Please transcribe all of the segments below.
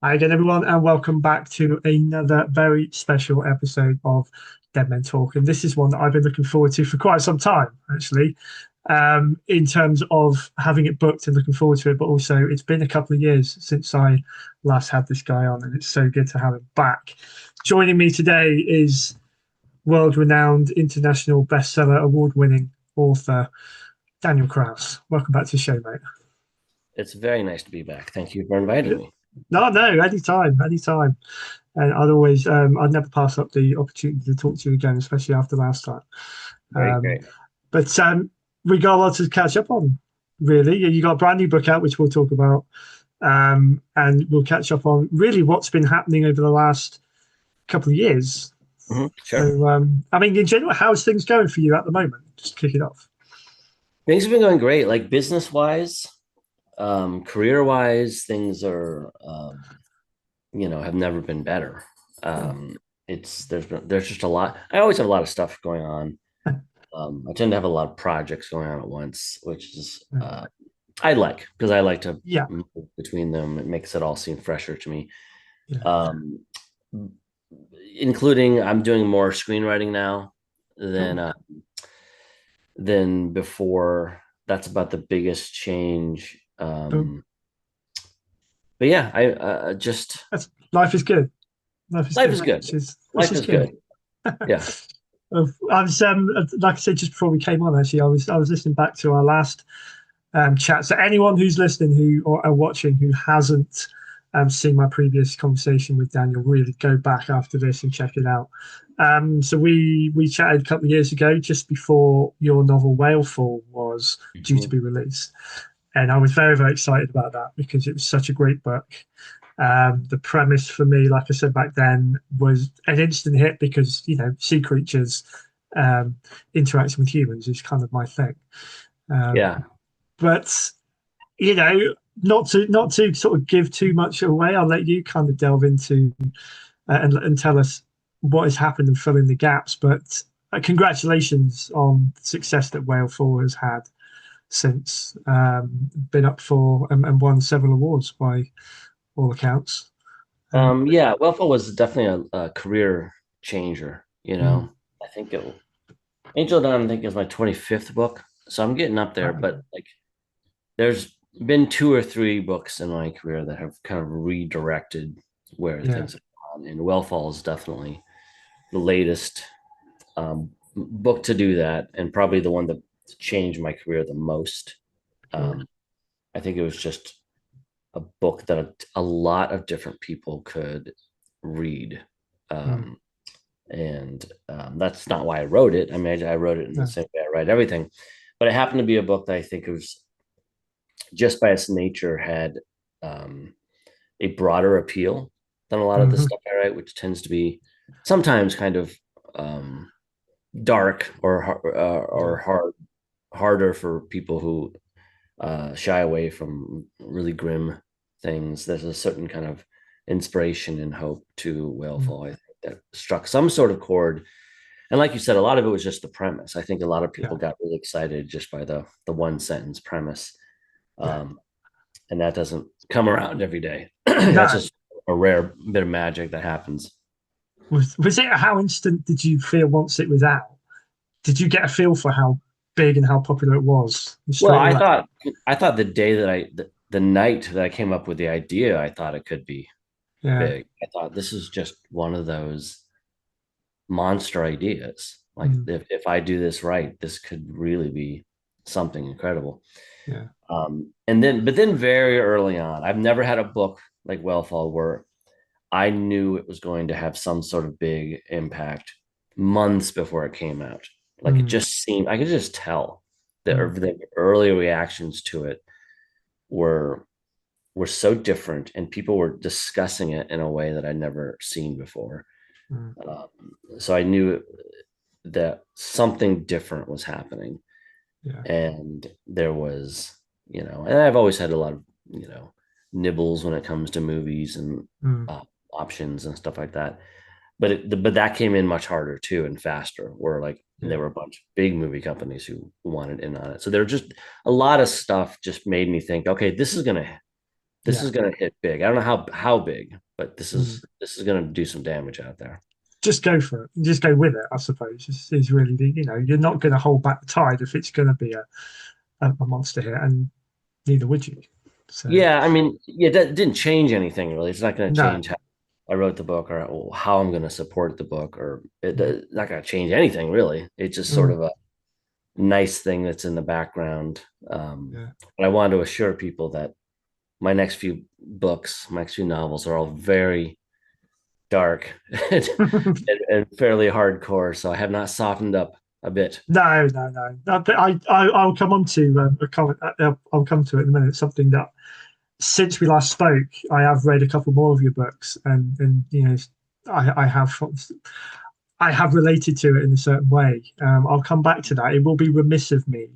Hi again, everyone, and welcome back to another very special episode of Dead Men Talk. And this is one that I've been looking forward to for quite some time, actually, in terms of having it booked and looking forward to it. But also, it's been a couple of years since I last had this guy on, and it's so good to have him back. Joining me today is world renowned international bestseller award winning author Daniel Kraus. Welcome back to the show, mate. It's very nice to be back. Thank you for inviting me. No, no, anytime, anytime. And I'd never pass up the opportunity to talk to you again, especially after last time. Great, Um, great. but we got a lot to catch up on, really. You got a brand new book out, which we'll talk about. And we'll catch up on really what's been happening over the last couple of years. Sure. So, I mean, in general, how's things going for you at the moment? Just kick it off. Things have been going great, like business wise, career wise, things are, have never been better. There's just a lot. I always have a lot of stuff going on. I tend to have a lot of projects going on at once, which is I like because I like to Yeah, move between them. It makes it all seem fresher to me. yeah. Um, Including I'm doing more screenwriting now than Cool. uh, than before. That's about the biggest change. Boom. But yeah, I just Life is good. Life is life good, is good. which Life is is good. good. Yeah. I was like I said just before we came on. Actually, I was listening back to our last chat. So anyone who's listening who or are watching who hasn't seen my previous conversation with Daniel, really go back after this and check it out. So we chatted a couple of years ago, just before your novel Whalefall was due to Mhm. be released, and I was very very excited about that because it was such a great book. The premise for me, like I said back then, was an instant hit because sea creatures um, interacting with humans is kind of my thing. Um, Yeah. but you know, not to sort of give too much away. I'll let you kind of delve into and tell us what has happened and fill in the gaps. But congratulations on the success that Whale 4 has had since been up for and won several awards by all accounts. Yeah. Wellfall was definitely a career changer. Mm, I think Angel Dawn, I think, is my 25th book, so I'm getting up there. wow. But like, there's been two or three books in my career that have kind of redirected where Yeah. things have gone, and Wellfall is definitely the latest book to do that, and probably the one that changed my career the most. Cool. Um, I think it was just a book that a lot of different people could read. Mm, Um, and that's not why I wrote it. I mean, I wrote it in the no. same way I write everything, but it happened to be a book that I think was just by its nature had um, a broader appeal than a lot of the Hmm. stuff I write, which tends to be sometimes kind of um, dark Yeah. or harder for people who shy away from really grim things. There's a certain kind of inspiration and hope to Mm, Whalefall, I think, that struck some sort of chord. And like you said, a lot of it was just the premise. I think a lot of yeah. people got really excited just by the one sentence premise. Yeah. Um, and that doesn't come around every day. That's No. just a rare bit of magic that happens. Was it how instant did you feel once it was out? Did you get a feel for how big and how popular it was Well, straight away? I thought the day that the night that I came up with the idea, I thought it could be Yeah. big. I thought this is just one of those monster ideas. Like Mm, if I do this right, this could really be something incredible. yeah. But then very early on, I've never had a book like Wellfall where I knew it was going to have some sort of big impact months before it came out. Like it Mm, just seemed, I could just tell that mm, the early reactions to it were were so different, and people were discussing it in a way that I'd never seen before. mm, Um, so I knew that something different was happening, yeah. and there was, and I've always had a lot of, nibbles when it comes to movies and Mm, options and stuff like that. But that came in much harder too and faster. Where like there yeah. were a bunch of big movie companies who wanted in on it. So there were just a lot of stuff just made me think, okay, this is gonna this Yeah. is going to hit big. I don't know how big, but Mm. this is going to do some damage out there. Just go for it. Just go with it, I suppose, is really you're not going to hold back the tide if it's going to be a monster hit, and neither would you. So, Yeah, I mean, yeah, that didn't change anything really. It's not going to no. change how I wrote the book or how I'm going to support the book, or Mm. it's not going to change anything really. It's just sort Mm. of a nice thing that's in the background. Yeah. But I wanted to assure people that my next few books, my next few novels are all very dark and fairly hardcore. So I have not softened up a bit. No, no, no. I'll come on to a comment. I'll come to it in a minute. Something that since we last spoke, I have read a couple more of your books, and I have related to it in a certain way. I'll come back to that. It will be remiss of me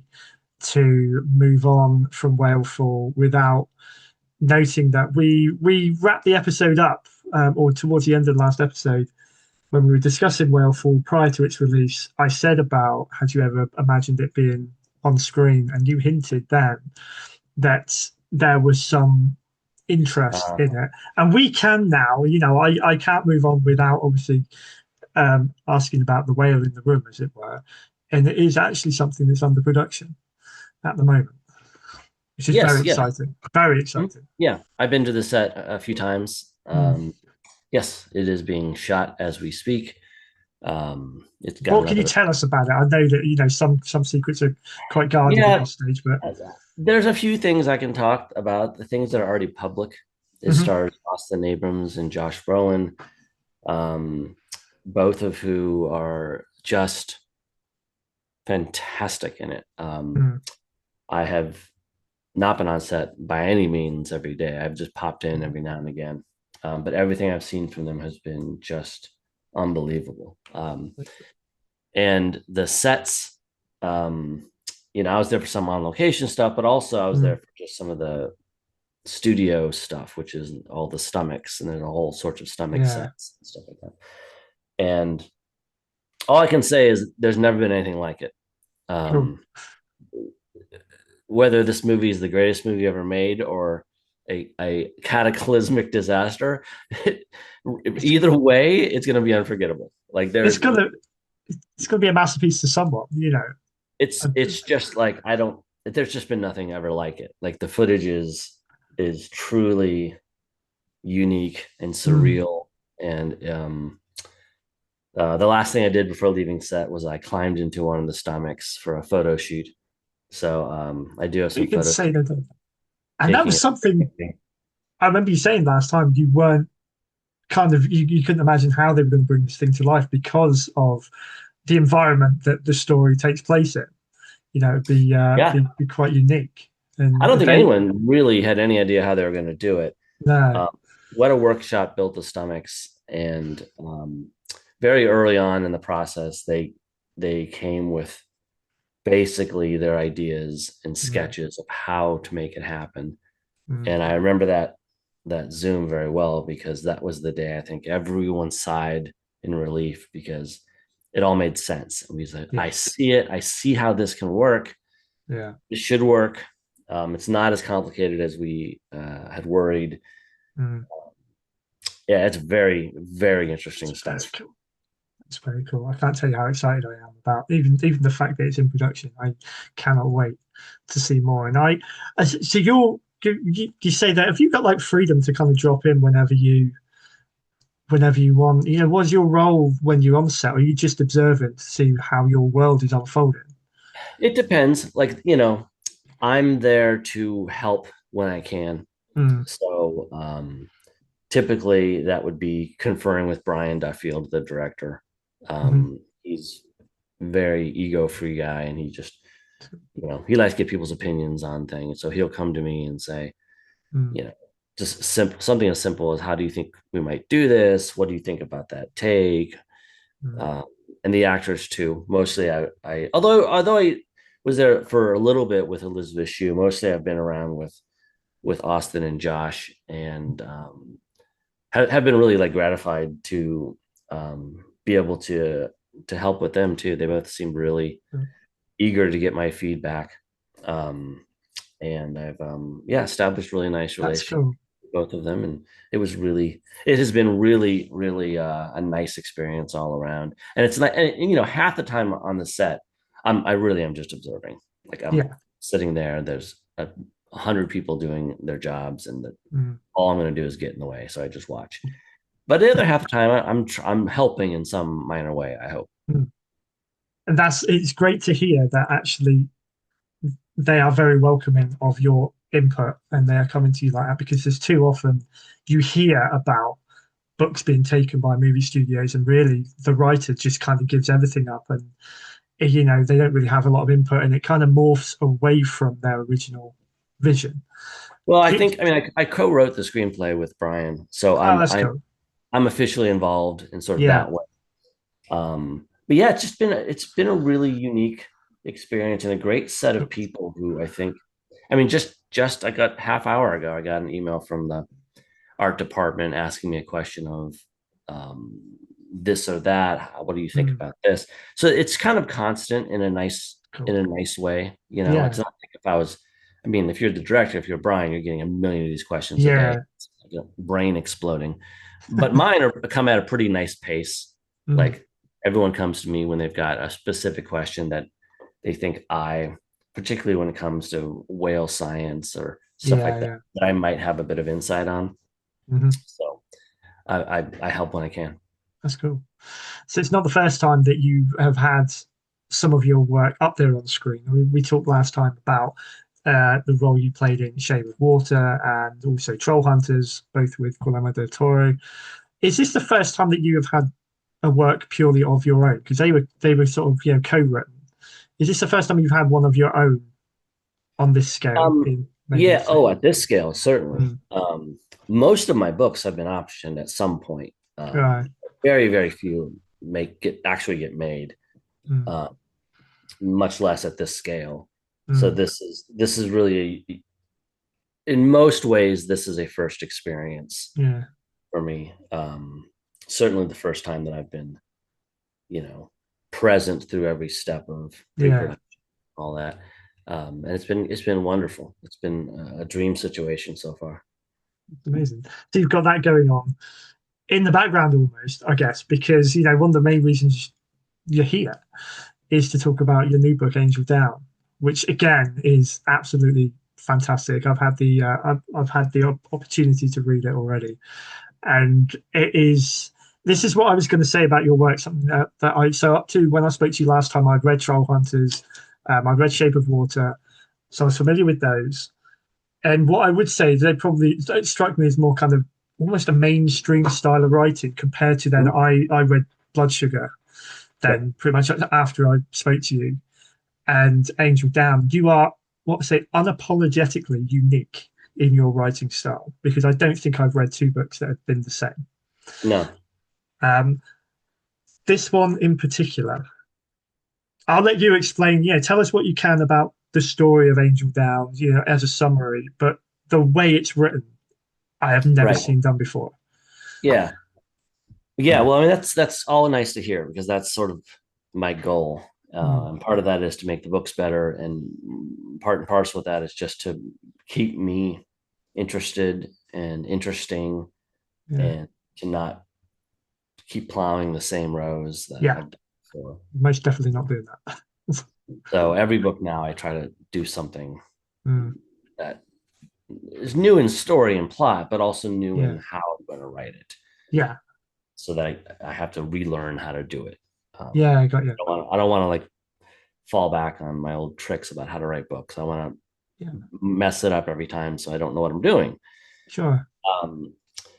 to move on from Whalefall without noting that we wrapped the episode up, or towards the end of the last episode, when we were discussing Whalefall prior to its release. I said about had you ever imagined it being on screen, and you hinted then that there was some interest Uh, in it, and we can now. I can't move on without obviously asking about the whale in the room, as it were, and it is actually something that's under production at the moment, which is very yes, yeah. exciting. Very Mhm. exciting. Yeah, I've been to the set a few times. Mm. Yes, it is being shot as we speak. It's got What can you another. tell us about it? I know that some secrets are quite guarded at Yeah, this stage, but there's a few things I can talk about. The things that are already public. It Mhm. stars Austin Abrams and Josh Brolin, um, both of who are just fantastic in it. Mm. I have not been on set by any means every day. I've just popped in every now and again. But everything I've seen from them has been just unbelievable. And the sets, I was there for some on location stuff, but also I was there Mm. for just some of the studio stuff, which is all the stomachs, and there's a whole sorts of stomach Yeah, sets and stuff like that. And all I can say is there's never been anything like it. cool. Um, whether this movie is the greatest movie ever made or a cataclysmic disaster, It's either way, it's going to be unforgettable. Like it's there's, gonna it's gonna be a masterpiece to someone, it's just like I don't. There's just been nothing ever like it. Like the footage is truly unique and Mm. surreal. And the last thing I did before leaving set was I climbed into one of the stomachs for a photo shoot. So I do have You some can photos say that, and that taking was it. something I remember you saying last time. You weren't you couldn't imagine how they were going to bring this thing to life because of the environment that the story takes place in. It'd Yeah, be quite unique. I And don't think they anyone really had any idea how they were going to do it. no, Um, what a workshop built the stomachs, and very early on in the process, they came with basically their ideas and mm, sketches of how to make it happen. mm, And I remember that Zoom very well because that was the day I think everyone sighed in relief because it all made sense. And we said, I yeah, see it. I see how this can work. yeah, It should work. It's not as complicated as we had worried. mm. Yeah, it's very, very interesting It's very stuff. cool. It's very cool. I can't tell you how excited I am about even the fact that it's in production. I cannot wait to see more. And so you say that have you got like freedom to kind of drop in whenever you want? What's your role when you're on set? Or are you just observing to see how your world is unfolding? It depends. Like, I'm there to help when I can. Mm. So typically that would be conferring with Brian Duffield, the director. Hmm. He's very ego-free guy, and he just, he likes to get people's opinions on things. So he'll come to me and say, Mm. you know, just simple something as simple as how do you think we might do this? What do you think about that take? Mm. Uh, and the actors too. Mostly, I although I was there for a little bit with Elizabeth Shue. Mostly, I've been around with Austin and Josh, and have been really like gratified to be able to help with them too. They both seem really Mm. eager to get my feedback, and I've established really nice That's relations. cool. both of them, and it has been really a nice experience all around. And it's not, and, half the time on the set, I really am just observing. Like I'm Yeah. sitting there. There's 100 people doing their jobs, and Mm. all I'm going to do is get in the way. So I just watch. But the other half of the time, I'm helping in some minor way, I hope. Mm. And it's great to hear that actually they are very welcoming of your input and they are coming to you like that, because there's too often you hear about books being taken by movie studios and really the writer just kind of gives everything up, and they don't really have a lot of input and it kind of morphs away from their original vision. Well, It, I co-wrote the screenplay with Brian, so oh, that's cool. I'm officially involved in sort of Yeah. that way. But yeah, it's been a really unique experience and a great set of people who I think, I mean, just I got half hour ago, I got an email from the art department asking me a question of this or that. What do you think Mm, about this? So it's kind of constant in a cool. nice way. It's Yeah. not like I mean, if you're the director, if you're Brian, you're getting a million of these questions a day. Yeah. It's like a brain exploding. But mine come at a pretty nice pace. Mm, Like everyone comes to me when they've got a specific question that they think particularly when it comes to whale science or stuff yeah. like that, Yeah. that I might have a bit of insight on. Hmm. So I help when I can. That's cool. So it's not the first time that you have had some of your work up there on screen. We talked last time about the role you played in Shape of Water and also Troll Hunters, both with Guillermo del Toro. Is this the first time that you have had a work purely of your own? Because they were sort of co-written. Is this the first time you've had one of your own on this scale in maybe Yeah. say? Oh, at this scale, certainly. Mm, Most of my books have been optioned at some point. right. Very, very few actually get made. Mm, Uh, much less at this scale. So mm, this is really in most ways this is a first experience yeah. for me. Certainly the first time that I've been, you know, present through every step of Yeah. pre-production, all that. And it's been wonderful. It's been a dream situation so far. Amazing. So you've got that going on in the background almost, I guess, because one of the main reasons you're here is to talk about your new book, Angel Down, which again is absolutely fantastic. I've had the opportunity to read it already, and it is. This is what I was going to say about your work. Something that I so up to when I spoke to you last time, I'd read Troll Hunters, I read Shape of Water, so I was familiar with those. And what I would say is it struck me as more kind of almost a mainstream style of writing compared to then Mhm. I read Blood Sugar Yep. then pretty much after I spoke to you and Angel Down. You are what I say unapologetically unique in your writing style because I don't think I've read two books that have been the same. No. Um, this one in particular, I'll let you explain. Yeah, tell us what you can about the story of Angel Down, as a summary. But the way it's written, I have never Right. seen done before. Yeah. Yeah. Well, I mean, that's all nice to hear because that's sort of my goal. Mm, And part of that is to make the books better, and part and parcel with that is just to keep me interested and interesting, yeah, and to not keep plowing the same rows that yeah, I've done before. most definitely not doing that. So every book now, I try to do something Mm, that is new in story and plot, but also new yeah, in how I'm going to write it, yeah, so that I have to relearn how to do it. yeah. I got you. I don't want to like fall back on my old tricks about how to write books. I want to Yeah, mess it up every time, so I don't know what I'm doing. sure. Um,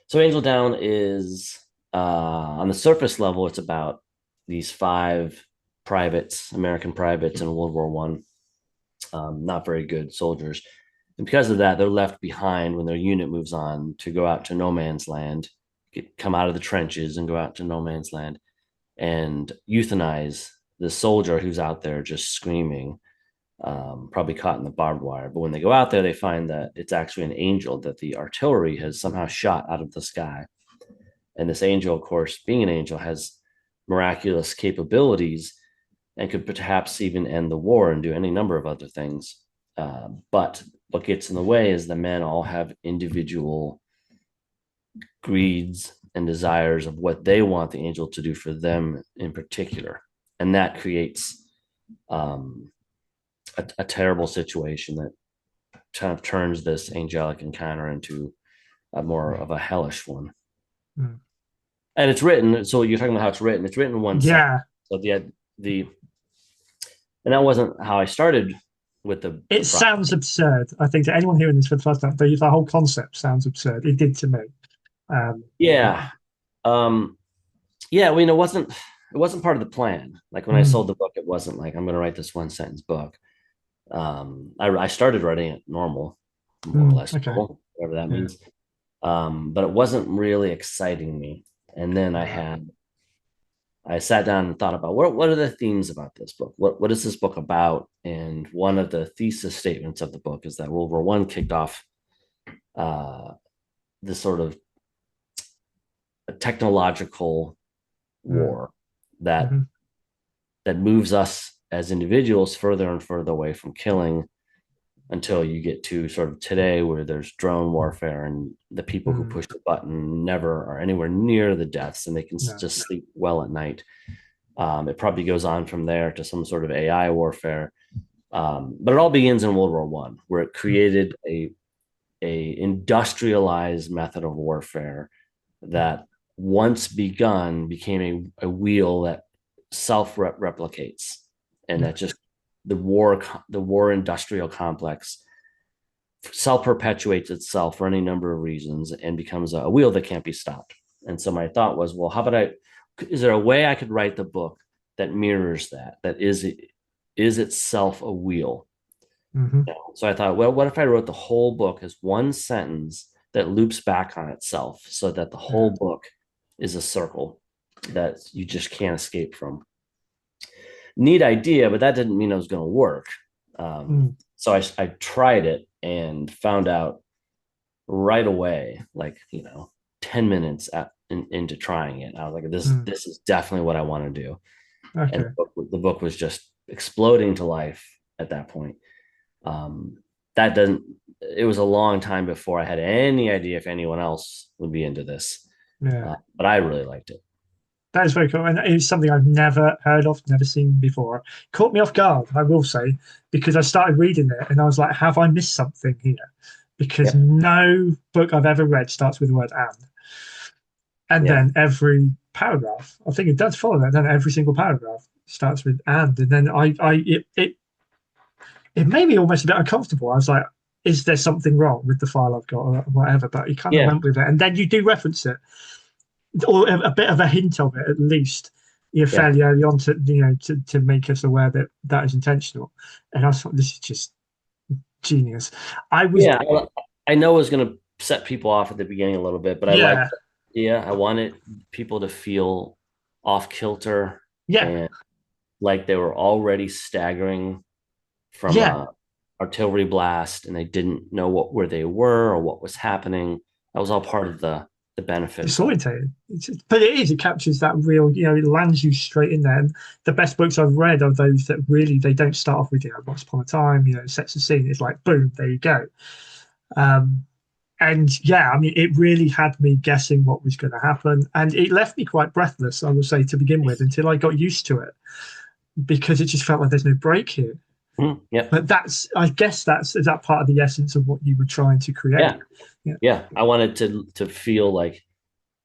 so Angel Down is on the surface level, it's about these five privates, American privates in World War One, not very good soldiers, and because of that, they're left behind when their unit moves on to go out to no man's land, come out of the trenches and go out to no man's land and euthanize the soldier who's out there just screaming, probably caught in the barbed wire. But when they go out there, they find that it's actually an angel that the artillery has somehow shot out of the sky. And this angel, of course, being an angel, has miraculous capabilities and could perhaps even end the war and do any number of other things. But what gets in the way is the men all have individual greeds and desires of what they want the angel to do for them in particular. And that creates a terrible situation that kind of turns this angelic encounter into a more of a hellish one. Mm. And it's written, so you're talking about how it's written in one sentence. Yeah, So the and that wasn't how I started with it sounds absurd. I think to anyone hearing this for the first time, the whole concept sounds absurd. It did to me. yeah. Um, yeah, I mean, it wasn't part of the plan. Like when I Mm, sold the book, it wasn't like I'm going to write this one sentence book. I started writing it normal, more or less okay. normal, whatever that Yeah. means. But it wasn't really exciting me. And then I sat down and thought about what are the themes about this book? What is this book about? And one of the thesis statements of the book is that World War One kicked off uh, this sort of a technological Mm, war that mm-hmm. that moves us as individuals further and further away from killing until you get to sort of today where there's drone warfare and the people who Mm, push the button never are anywhere near the deaths and they can no. just sleep well at night. It probably goes on from there to some sort of AI warfare. But it all begins in World War One, where it Mm, created a industrialized method of warfare mm, that once begun became a wheel that self-replicates and yeah. that just the war industrial complex self-perpetuates itself for any number of reasons and becomes a wheel that can't be stopped. And so my thought was, well, how about is there a way I could write the book that mirrors that is itself a wheel? Mm-hmm. So I thought, well, what if I wrote the whole book as one sentence that loops back on itself so that the Yeah. whole book is a circle that you just can't escape from? Neat idea, but that didn't mean it was going to work. Mm, So I tried it and found out right away, like, 10 minutes into trying it. I was like, this, mm, this is definitely what I want to do. And okay. the book was just exploding to life at that point. Um, that doesn't, it was a long time before I had any idea if anyone else would be into this. Yeah. But I really liked it. That is very cool. And it's something I've never heard of, never seen before. Caught me off guard, I will say, because I started reading it and I was like, have I missed something here? Because Yep. no book I've ever read starts with the word and. And Yeah. then every paragraph, I think it does follow that. Then every single paragraph starts with and. And then it made me almost a bit uncomfortable. I was like, is there something wrong with the file I've got or whatever? But he kind of Yeah. went with it. And then you do reference it or a bit of a hint of it at least, Yeah. fairly early on to make us aware that that is intentional. And I thought this is just genius. I was Yeah. I know it was going to set people off at the beginning a little bit, but I liked yeah, the idea. I wanted people to feel off kilter yeah, and like they were already staggering from yeah. a artillery blast and they didn't know where they were or what was happening. That was all part of the benefit. Disorientated. But it is. It captures that real. It lands you straight in there. And the best books I've read are those that really they don't start off with once upon a time. It sets the scene. It's like boom, there you go. Um, and yeah, I mean, it really had me guessing what was going to happen, and it left me quite breathless. I will say to begin with, until I got used to it, because it just felt like there's no break here. Yep. But I guess is that part of the essence of what you were trying to create. Yeah. Yeah. Yeah. I wanted to feel like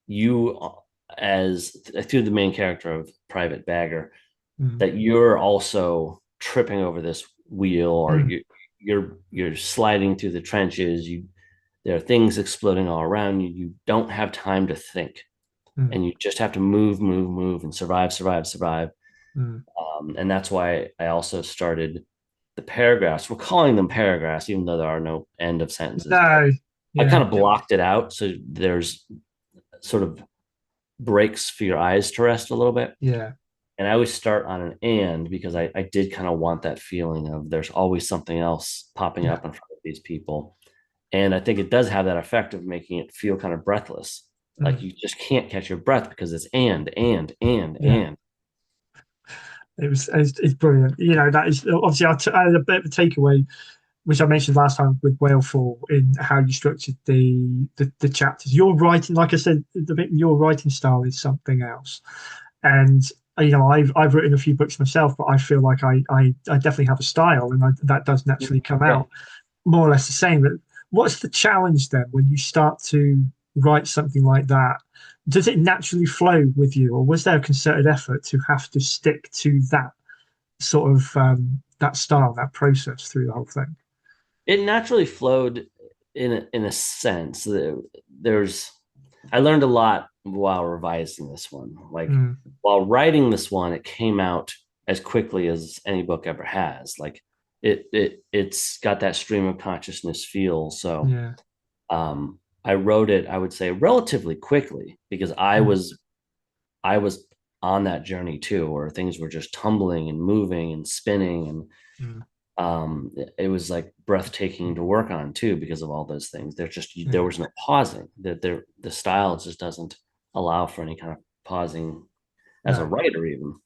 you as through the main character of Private Bagger, Mm. that you're also tripping over this wheel or Mm. you're sliding through the trenches. There are things exploding all around you. You don't have time to think. Mm. And you just have to move, and survive. Mm. And that's why I also started the paragraphs. We're calling them paragraphs, even though there are no end of sentences. No. I kind Yeah. of blocked it out. So there's sort of breaks for your eyes to rest a little bit. Yeah. And I always start on an and because I did kind of want that feeling of there's always something else popping Yeah. up in front of these people. And I think it does have that effect of making it feel kind of breathless. Like Mm. you just can't catch your breath because it's Yeah. and. It's brilliant. That is obviously I had a bit of a takeaway. which I mentioned last time with Whalefall, in how you structured the chapters. Your writing, like I said, your writing style is something else. And I've written a few books myself, but I feel like I definitely have a style, and that does naturally come Yeah. out more or less the same. But what's the challenge then when you start to write something like that? Does it naturally flow with you, or was there a concerted effort to have to stick to that sort of that style, that process through the whole thing? It naturally flowed in a sense. There's I learned a lot while revising this one. Like Mm, while writing this one, it came out as quickly as any book ever has. Like it's got that stream of consciousness feel. So yeah. I wrote it, I would say, relatively quickly because Mm, I was on that journey too, where things were just tumbling and moving and spinning, and mm, it was like breathtaking to work on too because of all those things. There yeah. was no pausing. The style just doesn't allow for any kind of pausing as a No. writer even.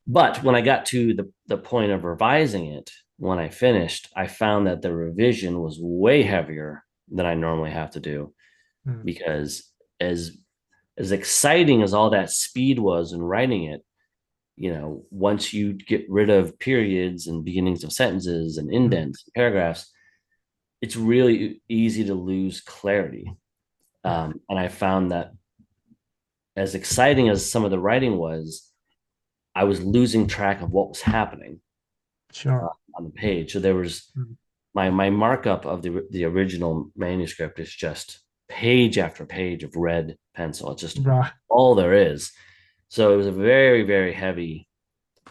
But when I got to the point of revising it, when I finished, I found that the revision was way heavier than I normally have to do Mm, because as as exciting as all that speed was in writing it, once you get rid of periods and beginnings of sentences and mm, indents and paragraphs, it's really easy to lose clarity. yeah. And I found that as exciting as some of the writing was, I was losing track of what was happening uh, Sure. on the page. So there was Mm, my markup of the original manuscript is just page after page of red pencil. It's just right. all there is. So it was a very, very heavy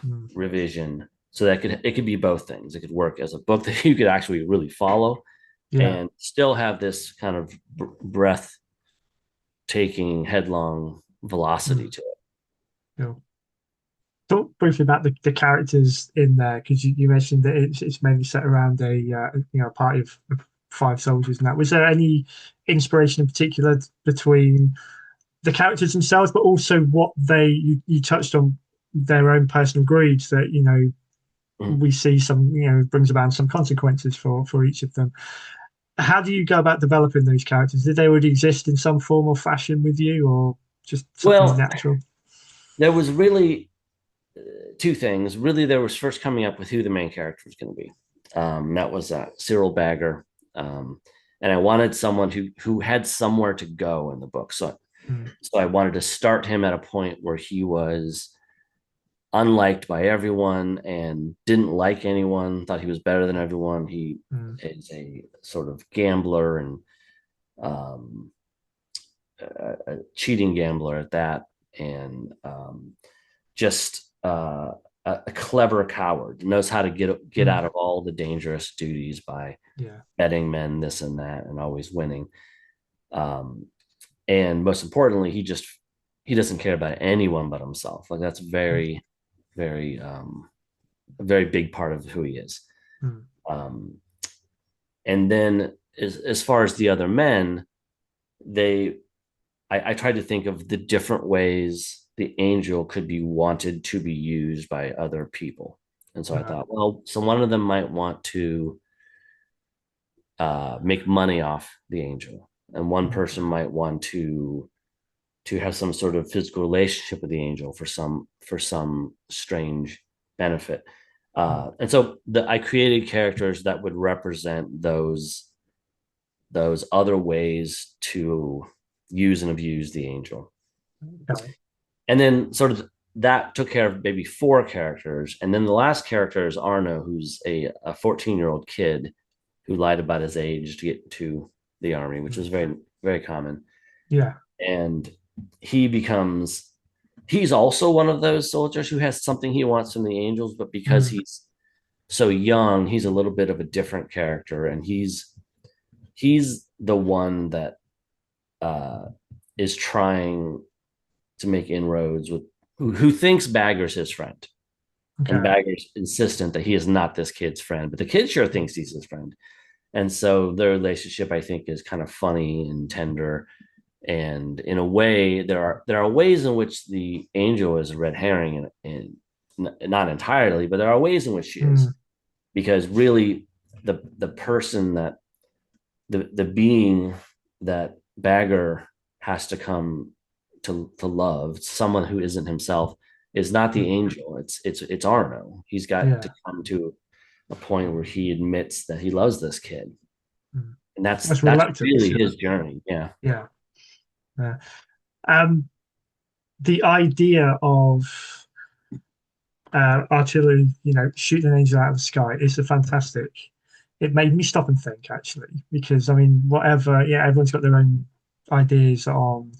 Mm, revision. So that it could be both things. It could work as a book that you could actually really follow yeah. and still have this kind of breath taking headlong velocity Mm, to it. cool. Talk briefly about the characters in there, because you mentioned that it's mainly set around a party of five soldiers and that. Was there any inspiration in particular between the characters themselves, but also what you touched on their own personal greeds that Mhm. we see some brings about some consequences for each of them. How do you go about developing those characters? Did they already exist in some form or fashion with you, or just something Well, natural? there was really two things. Really, there was first coming up with who the main character was going to be. That was Cyril Bagger, and I wanted someone who had somewhere to go in the book. Mm, So I wanted to start him at a point where he was unliked by everyone and didn't like anyone, thought he was better than everyone. He mm, is a sort of gambler and um, a cheating gambler at that, and just a clever coward, knows how to get mm, out of all the dangerous duties by yeah. betting men this and that and always winning. Um, and most importantly, he doesn't care about anyone but himself. Like that's Mm, very, very a very big part of who he is. mm, Um, and then as far as the other men, they I tried to think of the different ways the angel could be wanted to be used by other people. And so I right. thought, well, so one of them might want to make money off the angel, and one Mm, person might want to have some sort of physical relationship with the angel for some strange benefit. mm, And so I created characters that would represent those other ways to use and abuse the angel. okay. And then sort of that took care of maybe four characters. And then the last character is Arno, who's a 14-year-old kid who lied about his age to get to the army, which Mm, is very, very common. yeah. And he's also one of those soldiers who has something he wants from the angels, but because Mm, he's so young, he's a little bit of a different character. And he's the one that uh, is trying to make inroads with who thinks Bagger's his friend. And okay. Bagger's insistent that he is not this kid's friend, but the kid sure thinks he's his friend. And so their relationship, I think, is kind of funny and tender. And in a way, there are ways in which the angel is a red herring, and not entirely, but there are ways in which she is. Mm, Because really, the person that the being that Bagger has to come to love, someone who isn't himself, is not the angel. It's Arno. He's got to Yeah. come to a point where he admits that he loves this kid, Mm. and that's That's that's reluctance. really Yeah. his journey. Yeah. Yeah. Yeah. Um, the idea of artillery, shooting an angel out of the sky is a fantastic. It made me stop and think actually, because I mean, whatever, yeah, everyone's got their own ideas on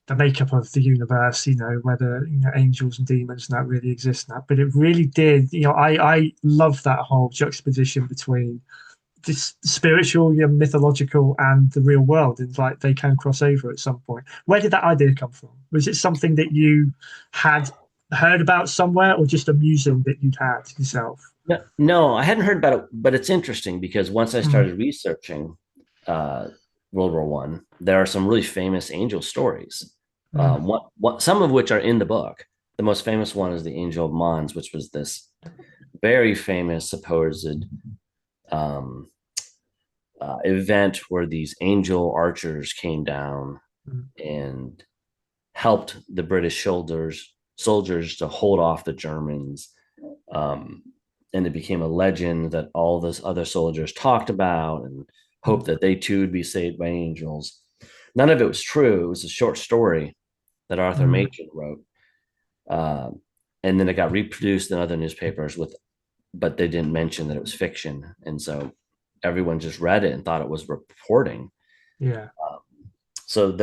the makeup of the universe, whether angels and demons and that really exist and that. But it really did, I love that whole juxtaposition between this spiritual, mythological, and the real world, and like they can cross over at some point. Where did that idea come from? Was it something that you had heard about somewhere, or just a musing that you'd had yourself? No, no, I hadn't heard about it, but it's interesting because once I Mm, started researching uh, World War One, there are some really famous angel stories. mm, Some of which are in the book. The most famous one is the Angel of Mons, which was this very famous supposed um, event where these angel archers came down mm, and helped the British soldiers to hold off the Germans. Um, and it became a legend that all those other soldiers talked about and hoped that they too would be saved by angels. None of it was true. It was a short story that Arthur mm, Machen wrote. Uh, and then it got reproduced in other newspapers but they didn't mention that it was fiction. And so everyone just read it and thought it was reporting. yeah. Um,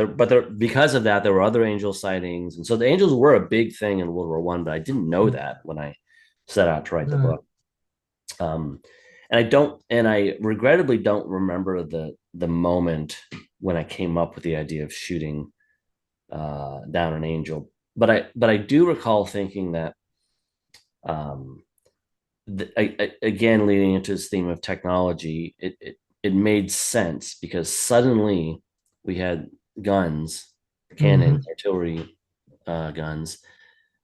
because of that, there were other angel sightings, and so the angels were a big thing in World War One. But I didn't know Mm, that when I set out to write the no, book. Um, and I regrettably don't remember the moment when I came up with the idea of shooting down an angel. But I do recall thinking that um, again, leading into this theme of technology, it made sense because suddenly we had guns, mhm, cannons, artillery guns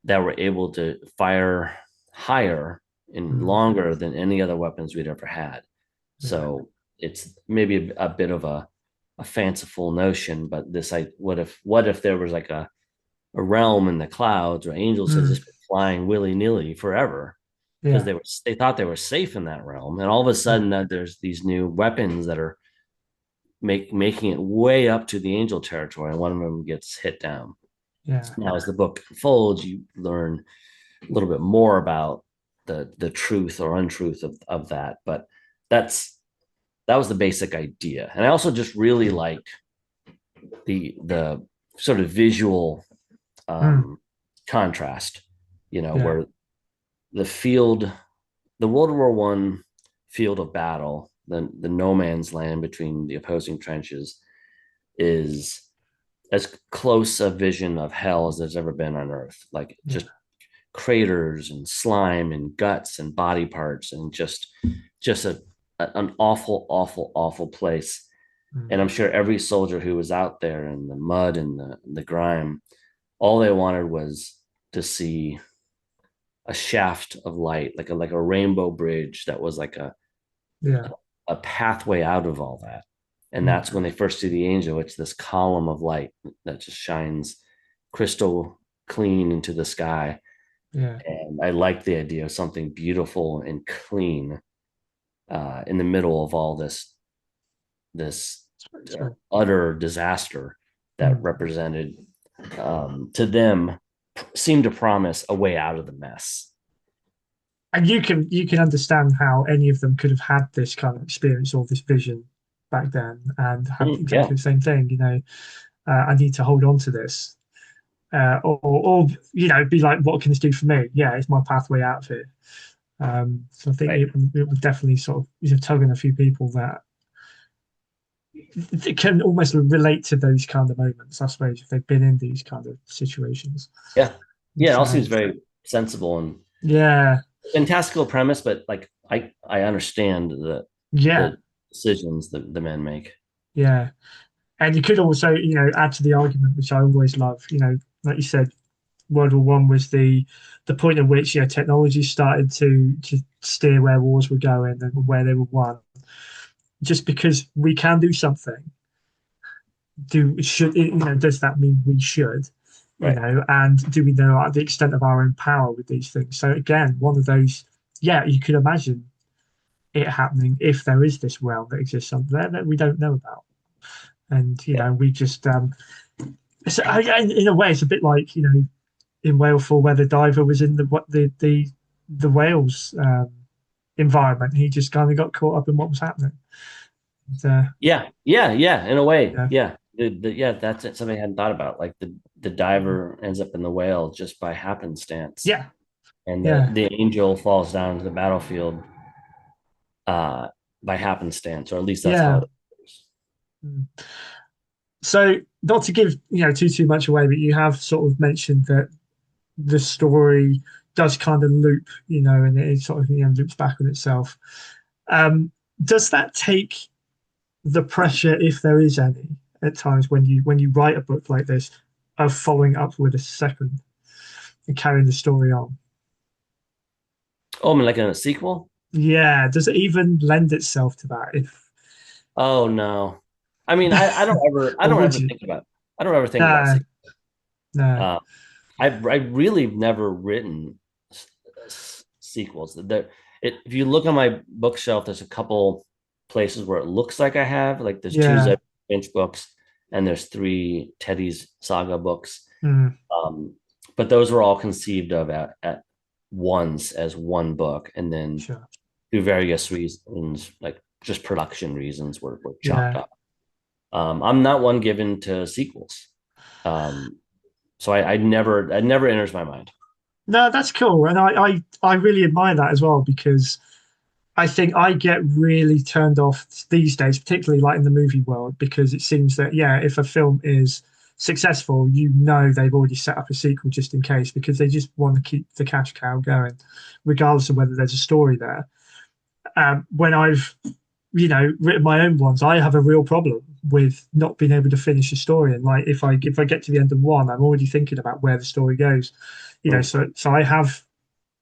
that were able to fire higher and mm, longer than any other weapons we'd ever had. yeah, So it's maybe a bit of a fanciful notion, but what if there was like a realm in the clouds where angels had mm, just been flying willy-nilly forever because yeah, they thought they were safe in that realm, and all of a yeah, sudden there's these new weapons that are making it way up to the angel territory, and one of them gets hit down. yeah. Now, as the book unfolds, you learn a little bit more about the truth or untruth of that, but that's that was the basic idea. And I also just really liked the sort of visual Mm, um, contrast, yeah, where the field, the World War One field of battle, the no man's land between the opposing trenches, is as close a vision of hell as there's ever been on Earth. Like yeah, just craters and slime and guts and body parts and just an awful, awful, awful place. mm, And I'm sure every soldier who was out there in the mud and the grime, all they wanted was to see a shaft of light, like a rainbow bridge that was like yeah, a pathway out of all that. And mm, that's when they first see the angel. It's this column of light that just shines crystal clean into the sky. yeah. And I like the idea of something beautiful and clean in the middle of all this So, utter disaster that mm. represented to them seemed to promise a way out of the mess. And you can understand how any of them could have had this kind of experience or this vision back then and had Yeah, exactly the same thing. I need to hold on to this, or be like, what can this do for me? Yeah, it's my pathway out of it. So I think right. it would definitely sort of tug in a few people that can almost relate to those kind of moments, I suppose, if they've been in these kind of situations. Yeah, yeah. It all So seems very sensible and yeah, fantastical premise, but like I understand yeah, the decisions that the men make. yeah. And you could also, add to the argument, which I always love, like you said, World War I was the point at which technology started to steer where wars were going and where they were won. Just because we can do something, does that mean we should? Right. And do we know the extent of our own power with these things? So again, one of those, yeah, you could imagine it happening if there is this realm that exists up there that we don't know about. And Yeah. we just in a way it's a bit like in Whalefall where the diver was in the whales environment. He just kind of got caught up in what was happening. And, Yeah. In a way, yeah, yeah. Yeah, that's it. Something I hadn't thought about. Like the diver ends up in the whale just by happenstance, yeah, and yeah. the angel falls down to the battlefield uh, by happenstance, or at least that's how Yeah. it is. Mm. So not to give too much away, but you have sort of mentioned that the story does kind of loop, and it sort of loops back on itself. Um, does that take the pressure, if there is any, at times when you write a book like this, of following up with a second and carrying the story on? Oh, I mean, like in a sequel? Yeah, does it even lend itself to that? If Oh no. I mean, I or don't would ever you? think about I don't ever think about No, sequels. no. Uh, I really never written sequels. If you look on my bookshelf, there's a couple places where it looks like I have. Like there's two Yeah. Zeb Finch books, and there's three Teddy's Saga books. Mm, Um, but those were all conceived of at once as one book, and then sure. through various reasons, like just production reasons, were chopped Yeah. up. I'm not one given to sequels. Um, so I never it never enters my mind. No, that's cool, and I really admire that as well because I think I get really turned off these days, particularly like in the movie world, because it seems that yeah, if a film is successful, they've already set up a sequel just in case because they just want to keep the cash cow going, regardless of whether there's a story there. When I've written my own ones, I have a real problem with not being able to finish a story. And like if I get to the end of one, I'm already thinking about where the story goes. Mm. So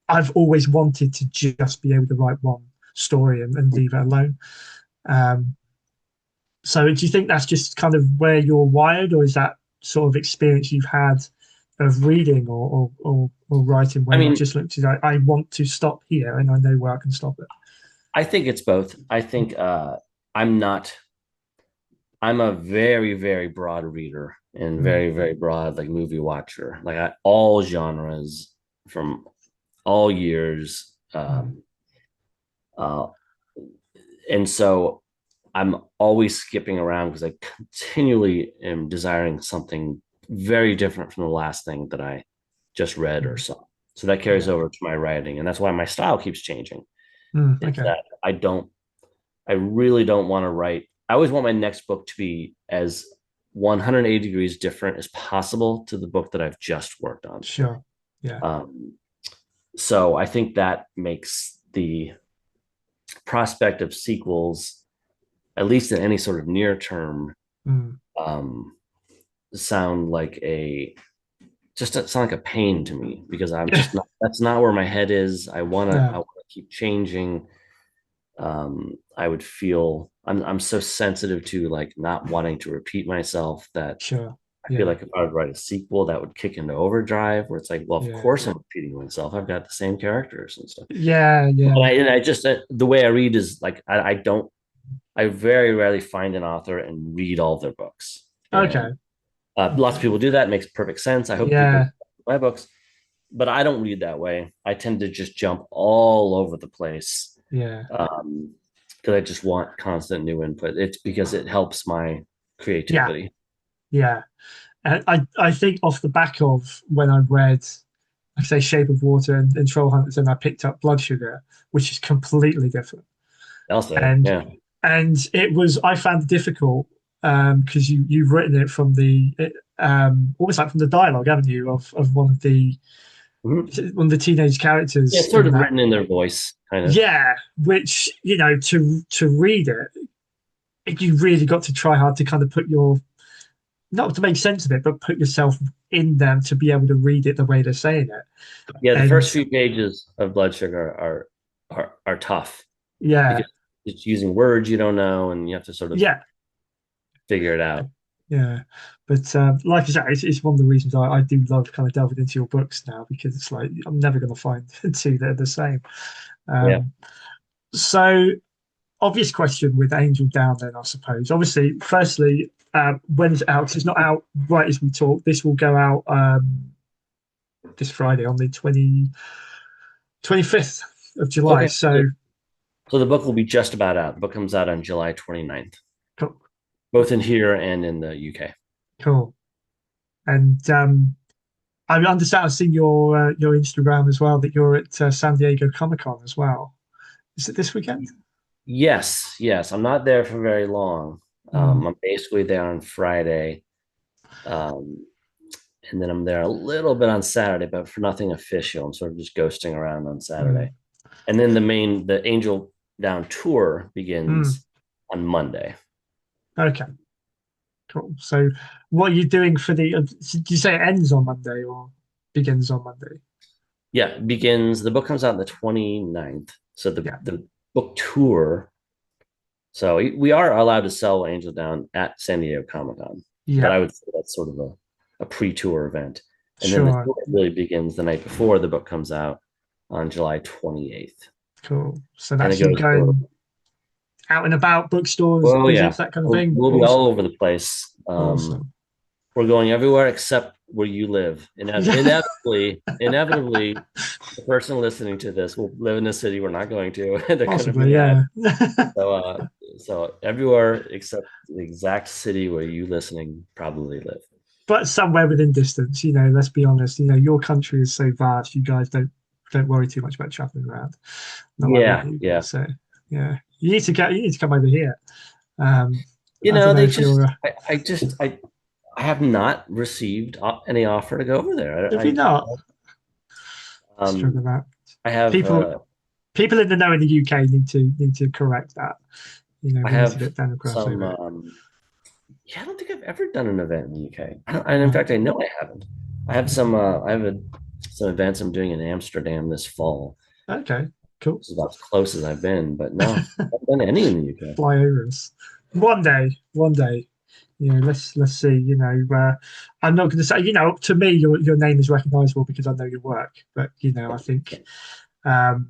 I've always wanted to just be able to write one story and leave it alone. Um, so do you think that's just kind of where you're wired, or is that sort of experience you've had of reading or writing I where you've mean, just looked at I want to stop here and I know where I can stop it? I think it's both. I think I'm not. I'm a very, very broad reader and Mm, very, very broad like movie watcher. Like all genres from all years. mm, Uh, and so I'm always skipping around because I continually am desiring something very different from the last thing that I just read or mm. saw. So that carries Yeah. over to my writing, and that's why my style keeps changing. Is Okay. that I really don't want to write. I always want my next book to be as 180 degrees different as possible to the book that I've just worked on. Sure. Yeah. Um, so I think that makes the prospect of sequels, at least in any sort of near term, Mm. um, sound like sound like a pain to me because I'm just not. That's not where my head is. I No. want to keep changing. I would feel I'm so sensitive to like not wanting to repeat myself that Sure. I feel Yeah. like if I would write a sequel, that would kick into overdrive where it's like, well, of Yeah. course I'm repeating myself. I've got the same characters and stuff. Yeah. Yeah. And I just the way I read is like I don't I very rarely find an author and read all their books. And Okay. lots of Okay. people do that. It makes perfect sense. I hope people Yeah. read my books, but I don't read that way. I tend to just jump all over the place Yeah. because I just want constant new input. It's because it helps my Yeah. creativity. Yeah. And I think off the back of when I read, like I say, Shape of Water and Troll Hunters, and I picked up Blood Sugar, which is completely different. I'll say, And yeah. it was I found it difficult because you've written it from the almost like from the dialogue, haven't you, of Mhm. one of the teenage Yeah, characters it's sort in of that. written in their voice, kind of. Yeah, which to read it, you really got to try hard to kind of put your not to make sense of it, but put yourself in them to be able to read it the way they're saying it. Yeah, the And first few pages of Blood Sugar are tough yeah, because it's using words you don't know, and you have to sort of yeah, figure it out. yeah. But like I said, it's one of the reasons I do love kind of delving into your books now, because it's like I'm never going to find two that are the same. Yeah. Um, so obvious question with Angel Down, then, I suppose. Obviously, firstly, when is it out? 'Cause it's not out right as we talk. This will go out this Friday on the 25th of July. Okay. So So the book will be just about out. The book comes out on July 29th, cool. both in here and in the UK. Cool. And I understand, I've seen your Instagram as well, that you're at San Diego Comic Con as well. Is it this weekend? Yes, yes. I'm not there for very long. Mm, I'm basically there on Friday. Um, and then I'm there a little bit on Saturday, but for nothing official. I'm sort of just ghosting around on mm, Saturday. And then the Angel Down tour mm. begins on Monday. Okay, cool. So what are you doing for the, did you say it ends on Monday or begins on Monday? Yeah, begins, the book comes out on the 29th. So Yeah. the book tour, so we are allowed to sell Angel Down at San Diego Comic Con, but Yeah, I would say that's sort of a pre-tour event. And then the sure. tour really begins the night before the book comes out on July 28th. Cool. So And it that's you goes for, going out and about bookstores, well, yeah, visits, that kind of thing. we'll be all Awesome. over the place. Awesome. We're going everywhere except where you live. Yeah. Inevitably, the person listening to this will live in a city we're not going to, and they're going to be Possibly, mad. yeah. So everywhere except the exact city where you listening probably live. But somewhere within distance, let's be honest, your country is so vast, you guys don't worry too much about traveling around. Not like we Yeah, do. yeah. So yeah. You need to come over here. Um, You I don't know, know if you're I have not received any offer to go over there. if you're not struggling Um, that. I have, People people in the know in the UK need to correct that. I We need to have get Daniel Kraus some, over it. yeah, I don't think I've ever done an event in the UK. And in No. fact, I know I haven't. I have some events I'm doing in Amsterdam this fall. Okay, cool. This is about as close as I've been, but no, I haven't done any in the UK. Fly over us. One day. Let's see. I'm not going to say. To me, your name is recognizable because I know your work. But I think um,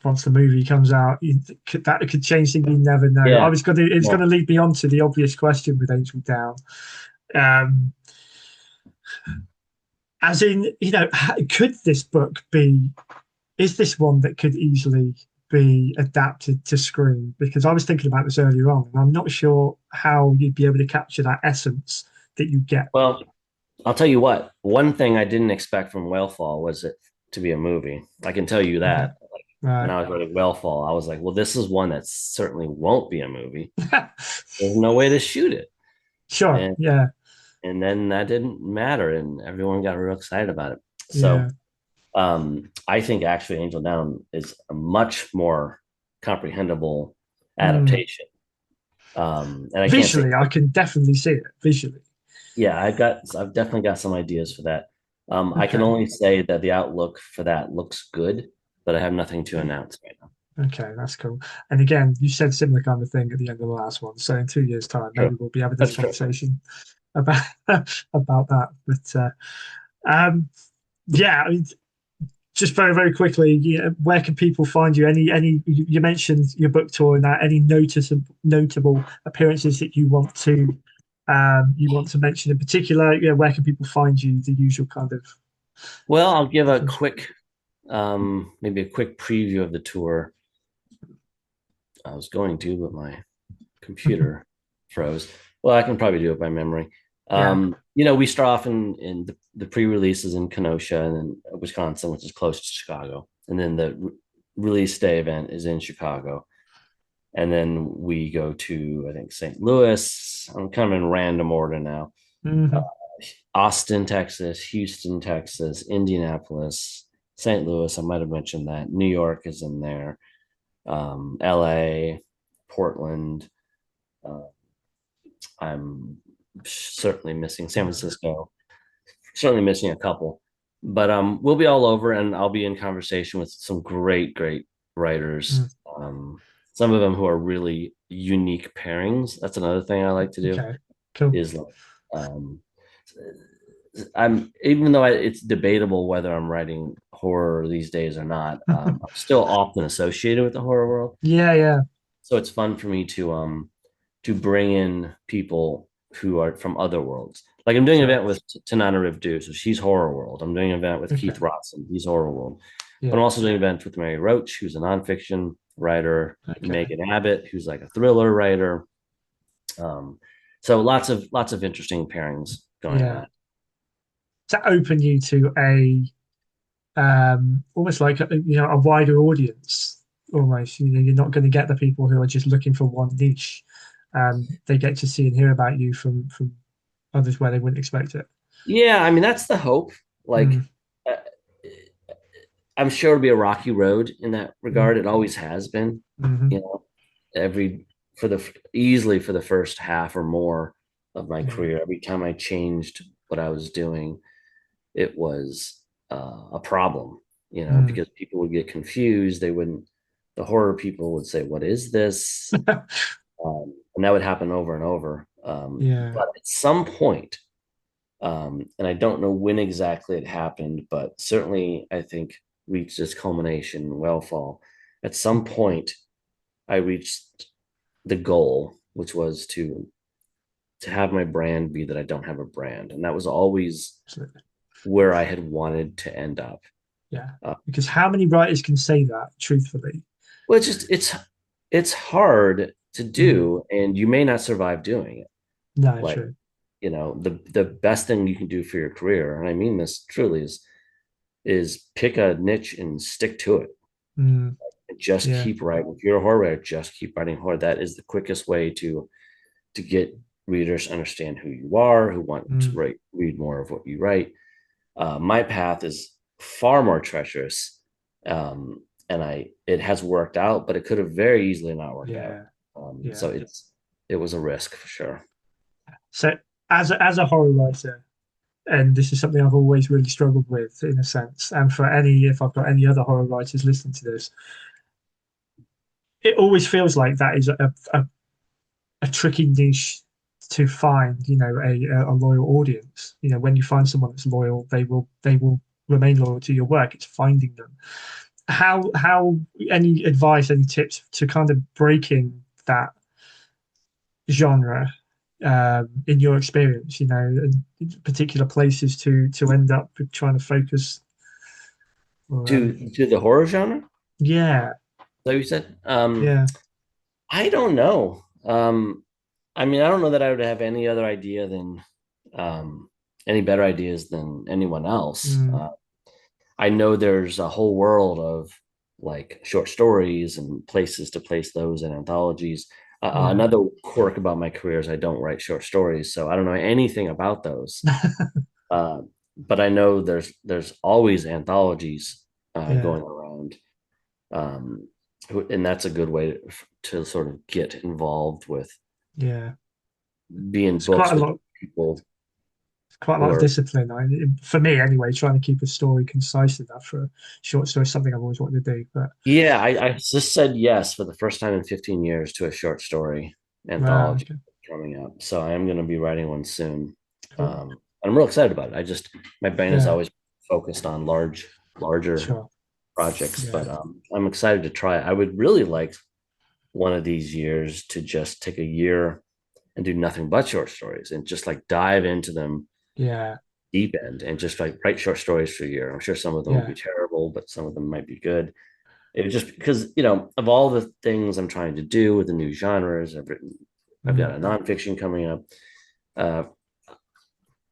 once the movie comes out, that could change things. You never know. I Yeah. was going to. It's going to Well, lead me on to the obvious question with Angel Down. Um, as in, could this book be? Is this one that could easily be adapted to screen? Because I was thinking about this earlier on, and I'm not sure how you'd be able to capture that essence that you get. well, I'll tell you what. One thing I didn't expect from Whalefall was it to be a movie. I can tell you Okay, that. Like, when right. I was writing Whalefall, I was like, well, this is one that certainly won't be a movie. There's no way to shoot it. Sure. And Yeah. and then that didn't matter, and everyone got real excited about it. Yeah. So I think actually Angel Down is a much more comprehensible Mm. adaptation. And I can't say, Visually, I can definitely see it visually. yeah, I've definitely got some ideas for that. I can Okay. only say that the outlook for that looks good, but I have nothing to announce right now. Okay, that's cool. And again, you said similar kind of thing at the end of the last one. So in 2 years' time, maybe True. we'll be having this That's true. conversation about about that. But um, yeah, I mean, just very very quickly, where can people find you? You mentioned your book tour and that. Any notable appearances that you want to mention in particular? Where can people find you? The usual kind of. Well, I'll give a quick, maybe a quick preview of the tour. I was going to, but my computer froze. Well, I can probably do it by memory. Yeah. We start off in the pre-releases in Kenosha and then Wisconsin, which is close to Chicago. And then the release day event is in Chicago. And then we go to, I think, St. Louis. I'm kind of in random order now. Uh, Hmm. Austin, Texas, Houston, Texas, Indianapolis, St. Louis. I might have mentioned that. New York is in there. LA, Portland. Uh, I'm certainly missing San Francisco. certainly missing a couple, but we'll be all over, and I'll be in conversation with some great Mm, writers. Some of them who are really unique pairings. That's another thing I like to do okay, cool. is like, um, I'm even though it's debatable whether I'm writing horror these days or not. I'm still often associated with the horror world, Yeah, yeah, so it's fun for me to bring in people who are from other worlds. Like I'm doing an sure. event with Tanana Rivdu, so she's horror world. I'm doing an event with Keith Okay, Rotson, he's horror world. But I'm yeah, also doing an event with Mary Roach, who's a nonfiction writer, okay, Megan Abbott, who's like a thriller writer. Um, so lots of interesting pairings going yeah. on. To open you to a almost like a wider audience. Almost, you're not going to get the people who are just looking for one niche. They get to see and hear about you from others where they wouldn't expect it. Yeah, I mean that's the hope. Mm, Like, uh, I'm sure it'll be a rocky road in that mm, regard. It always has been. mm-hmm, You know, every for the easily for the first half or more of my yeah, career, every time I changed what I was doing, it was a problem. You know, mm, because people would get confused. They wouldn't. The horror people would say, "What is this?" And that would happen over and over. yeah, But at some point, and I don't know when exactly it happened, but certainly I think reached its culmination in Whalefall. At some point, I reached the goal, which was to have my brand be that I don't have a brand, and that was always absolutely, where I had wanted to end up. yeah. Uh, Because how many writers can say that truthfully? well, it's hard to Mm, do, and you may not survive doing it. no, Like, true. the best thing you can do for your career, and I mean this truly, is pick a niche and stick to it. Mm, And just yeah, keep writing. If you're a horror writer, just keep writing horror. That is the quickest way to get readers to understand who you are, who want to mm, read more of what you write. My path is far more treacherous, and it has worked out, but it could have very easily not worked out. yeah, So yeah. it was a risk for sure. So as a horror writer, and this is something I've always really struggled with in a sense. And for any, if I've got any other horror writers listening to this, it always feels like that is a tricky niche to find. A loyal audience. When you find someone that's loyal, they will remain loyal to your work. It's finding them. How any advice, any tips to kind of breaking that genre in your experience, and particular places to end up trying to focus or To the horror genre, yeah, so you said, yeah, I don't know. I mean, I don't know that I would have any other idea than any better ideas than anyone else. mm, I know there's a whole world of like short stories and places to place those in anthologies. yeah, Another quirk about my career is I don't write short stories, so I don't know anything about those. Uh, but I know there's always anthologies yeah, going around, um, and that's a good way to sort of get involved with yeah. being It's quite books a with lot. people It's quite a who lot of are. discipline. For me, anyway, trying to keep a story concise enough for a short story is something I've always wanted to do. But Yeah, I just said yes for the first time in 15 years to a short story wow, anthology okay, coming up. So I am going to be writing one soon. cool. I'm real excited about it. My brain is Yeah, always focused on larger sure. projects, Yeah, but I'm excited to try it. I would really like one of these years to just take a year and do nothing but short stories and just like dive into them yeah, deep end and just like write short stories for a year. I'm sure some of them will yeah, be terrible, but some of them might be good. It was just because, of all the things I'm trying to do with the new genres, I've got mm, a nonfiction coming up. Uh,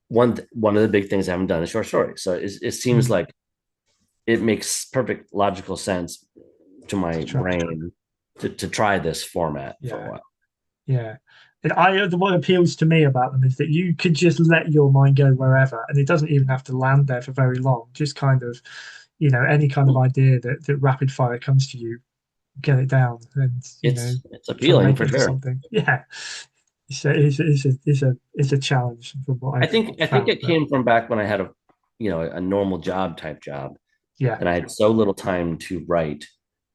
one of the big things I haven't done is short stories. So it seems mm, like it makes perfect logical sense to to my try. brain to try this format for a Yeah. while. Yeah. And what appeals to me about them is that you could just let your mind go wherever, and it doesn't even have to land there for very long. Just kind of, any kind of idea that rapid fire comes to you, get it down, and It's try and appealing make for it into sure. something. Yeah, it's a challenge from what I I've think I think found. it But came from back when I had a normal type job. Yeah. And I had so little time to write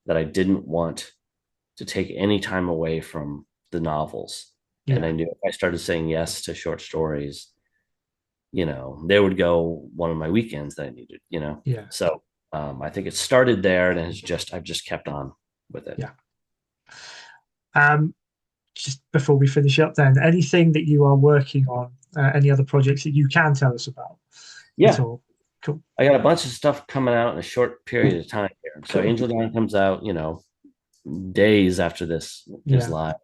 that I didn't want to take any time away from the novels. And Yeah. I knew if I started saying yes to short stories, they would go one of my weekends that I needed. Yeah. So I think it started there, and I've just kept on with it. Yeah. Um, just before we finish up, then, anything that you are working on, any other projects that you can tell us about at Yeah, all? Cool. I got a bunch of stuff coming out in a short period of time here. So Cool. Angel Dawn comes out, days after this is Yeah. live.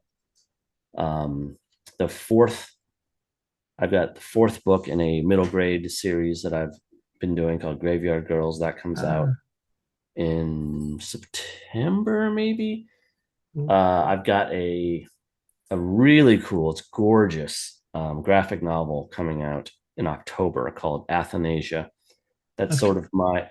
Um, the fourth, I've got the fourth book in a middle grade series that I've been doing called Graveyard Girls. That comes out Uh, in September, maybe. cool. I've got a really cool, it's gorgeous graphic novel coming out in October called Athanasia. That's Okay. sort of my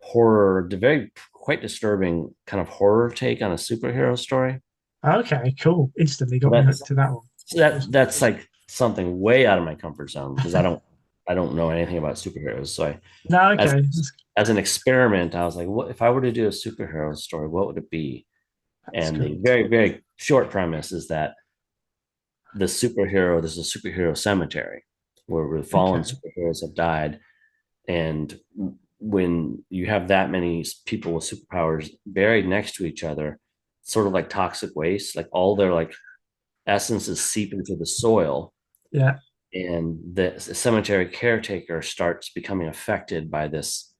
horror, the very quite disturbing kind of horror take on a superhero story. Okay. Cool. Instantly got me That's hooked to that one. that's like something way out of my comfort zone because I don't know anything about superheroes. So No. as Okay. as an experiment, I was like, what if I were to do a superhero story? What would it be? That's And the cool. very, very short premise is that there's a superhero cemetery where the fallen Okay. superheroes have died. And when you have that many people with superpowers buried next to each other, sort of like toxic waste, like all their like essences seep into the soil, Yeah. and the cemetery caretaker starts becoming affected by this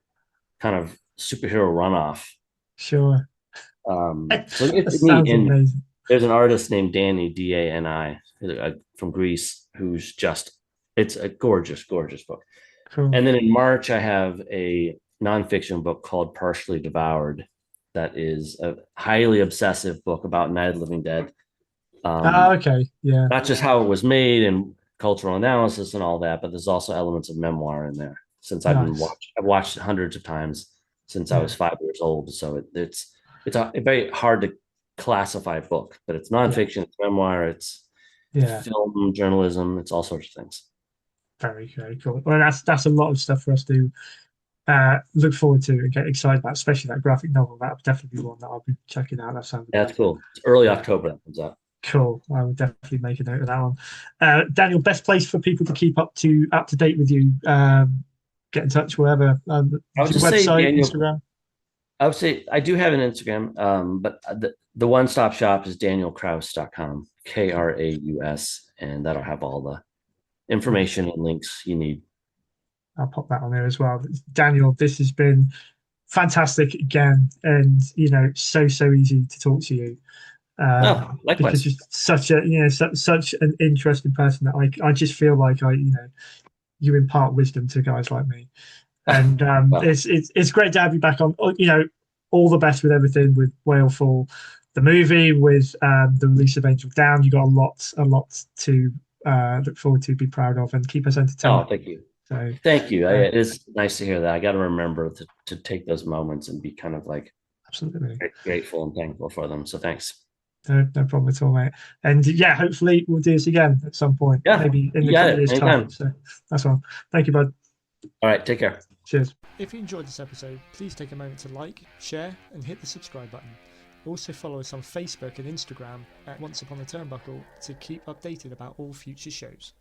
kind of superhero runoff. Sure. So That it's neat. sounds And amazing. there's an artist named Danny Dani from Greece who's just it's a gorgeous, gorgeous book. Cool. And then in March, I have a nonfiction book called Partially Devoured. That is a highly obsessive book about Night of the Living Dead. Okay. Yeah. Not just how it was made and cultural analysis and all that, but there's also elements of memoir in there. Since Nice. I've watched it hundreds of times since I Yeah. was 5 years old. So it's a very hard to classify book, but it's Yeah. nonfiction, it's memoir, it's Yeah. film, journalism, it's all sorts of things. Very, very cool. Well, that's a lot of stuff for us to look forward to and get excited about, especially that graphic novel. That would definitely be one that I'll be checking out. That sounds Yeah, that's amazing. cool. It's early Yeah. October that comes out. Cool. I will definitely make a note of that one. Daniel, best place for people to keep up to date with you, get in touch, wherever. I would Your just say, website, Daniel, Instagram. I would say I do have an Instagram, but the one stop shop is danielkraus.com, Kraus, and that'll have all the Nice. information and links you need. I'll pop that on there as well. Daniel, this has been fantastic again, and so easy to talk to you. Oh, Because likewise. you're such a such an interesting person that I just feel like you impart wisdom to guys like me, and Well, it's great to have you back on. All the best with everything with Whalefall, the movie, with the release of Angel Down. You got a lot to look forward to, be proud of, and keep us oh, entertained. thank you. So Thank you. uh, It is nice to hear that. I got to remember to take those moments and be kind of like absolutely. grateful and thankful for them. So thanks. No problem at all, mate. And yeah, hopefully we'll do this again at some point, Yeah, maybe in you a got couple of it. years' time. Anytime. So that's all. Thank you, bud. All right. Take care. Cheers. If you enjoyed this episode, please take a moment to like, share, and hit the subscribe button. Also follow us on Facebook and Instagram at Once Upon the Turnbuckle to keep updated about all future shows.